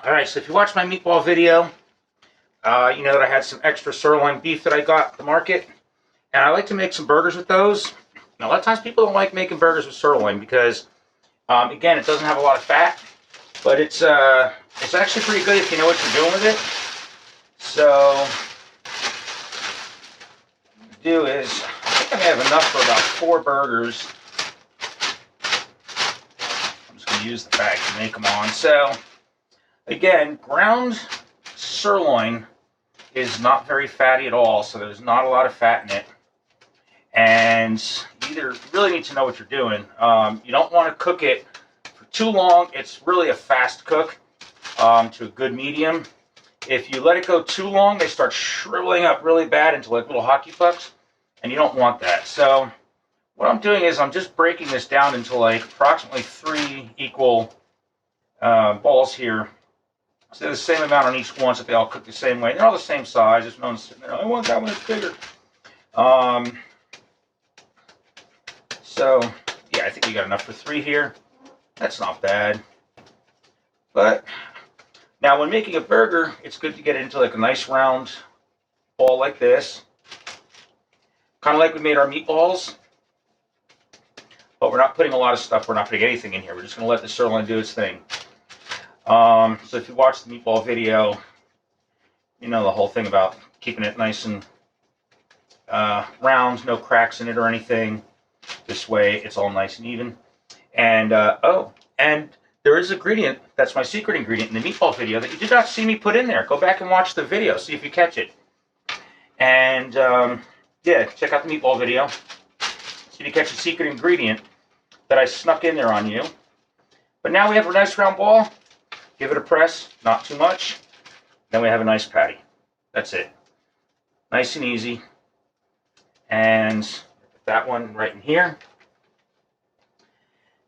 Alright, so if you watched my meatball video, you know that I had some extra sirloin beef that I got at the market. And I like to make some burgers with those. Now, a lot of times people don't like making burgers with sirloin because, again, it doesn't have a lot of fat. But it's actually pretty good if you know what you're doing with it. So, what I do is, I think I may have enough for about 4 burgers. I'm just going to use the bag to make them on. So, again, ground sirloin is not very fatty at all, so there's not a lot of fat in it. And you really need to know what you're doing. You don't want to cook it for too long. It's really a fast cook to a good medium. If you let it go too long, they start shriveling up really bad into like little hockey pucks, and you don't want that. So what I'm doing is I'm just breaking this down into like approximately 3 equal balls here. So they're the same amount on each one, so they all cook the same way. They're all the same size. There's no one's sitting there, I want that one that's bigger. So, yeah, I think we got enough for 3 here. That's not bad. But now when making a burger, it's good to get it into like a nice round ball like this. Kind of like we made our meatballs. But we're not putting a lot of stuff. We're not putting anything in here. We're just going to let the sirloin do its thing. So if you watch the meatball video, you know the whole thing about keeping it nice and round, no cracks in it or anything. This way it's all nice and even. And and there is an ingredient, that's my secret ingredient in the meatball video that you did not see me put in there. Go back and watch the video, see if you catch it. And yeah, check out the meatball video. See if you catch the secret ingredient that I snuck in there on you. But now we have a nice round ball. Give it a press, not too much. Then we have a nice patty. That's it. Nice and easy. And put that one right in here.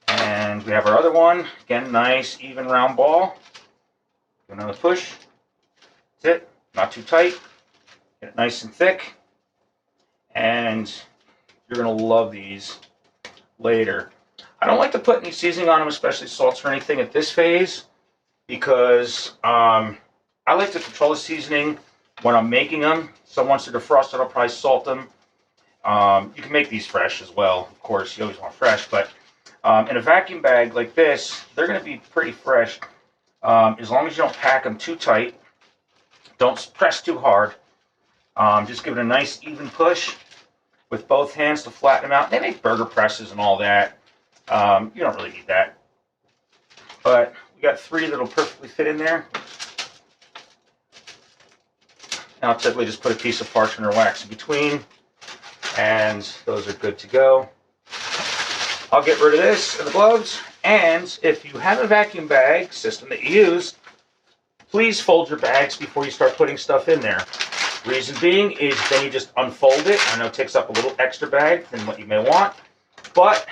And we have our other one. Again, nice, even round ball. Do another push. That's it. Not too tight. Get it nice and thick. And you're going to love these later. I don't like to put any seasoning on them, especially salts or anything at this phase, because I like to control the seasoning when I'm making them. So once they're defrosted, I'll probably salt them. You can make these fresh as well. Of course, you always want fresh, but in a vacuum bag like this, they're going to be pretty fresh as long as you don't pack them too tight. Don't press too hard. Just give it a nice even push with both hands to flatten them out. They make burger presses and all that. You don't really need that. But we got 3 that'll perfectly fit in there. Now I'll typically just put a piece of parchment or wax in between, and those are good to go. I'll get rid of this and the gloves, and if you have a vacuum bag system that you use, please fold your bags before you start putting stuff in there. Reason being is then you just unfold it. I know it takes up a little extra bag than what you may want, but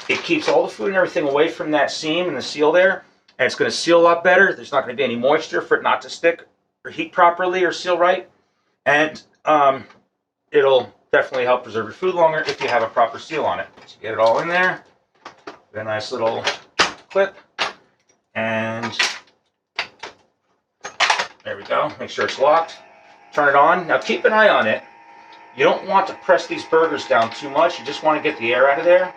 it keeps all the food and everything away from that seam and the seal there, and it's going to seal a lot better. There's not going to be any moisture for it not to stick or heat properly or seal right, and it'll definitely help preserve your food longer if you have a proper seal on it. So get it all in there, get a nice little clip, and there we go. Make sure it's locked. Turn it on. Now keep an eye on it. You don't want to press these burgers down too much. You just want to get the air out of there.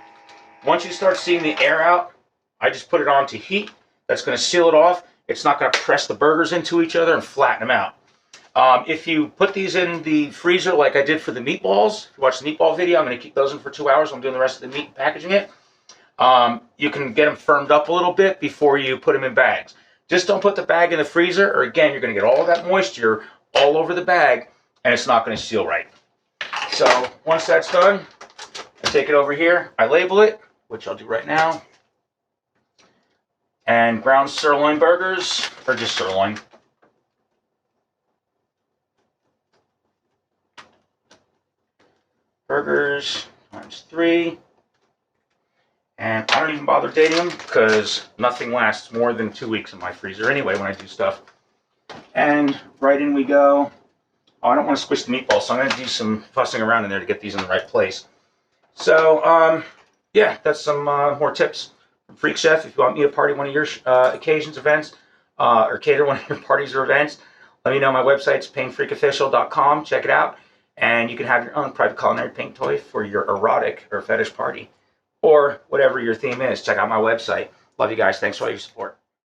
Once you start seeing the air out, I just put it on to heat. That's going to seal it off. It's not going to press the burgers into each other and flatten them out. If you put these in the freezer like I did for the meatballs, if you watch the meatball video, I'm going to keep those in for 2 hours. I'm doing the rest of the meat and packaging it. You can get them firmed up a little bit before you put them in bags. Just don't put the bag in the freezer, or again, you're going to get all that moisture all over the bag, and it's not going to seal right. So once that's done, I take it over here. I label it, which I'll do right now. And ground sirloin burgers, or just sirloin. Burgers times 3. And I don't even bother dating them because nothing lasts more than 2 weeks in my freezer anyway when I do stuff. And right in we go. Oh, I don't want to squish the meatballs, so I'm going to do some fussing around in there to get these in the right place. So, yeah, that's some more tips from Freak Chef. If you want me to party one of your occasions, events, or cater one of your parties or events, let me know. My website's paintfreakofficial.com. Check it out. And you can have your own private culinary paint toy for your erotic or fetish party, or whatever your theme is. Check out my website. Love you guys. Thanks for all your support.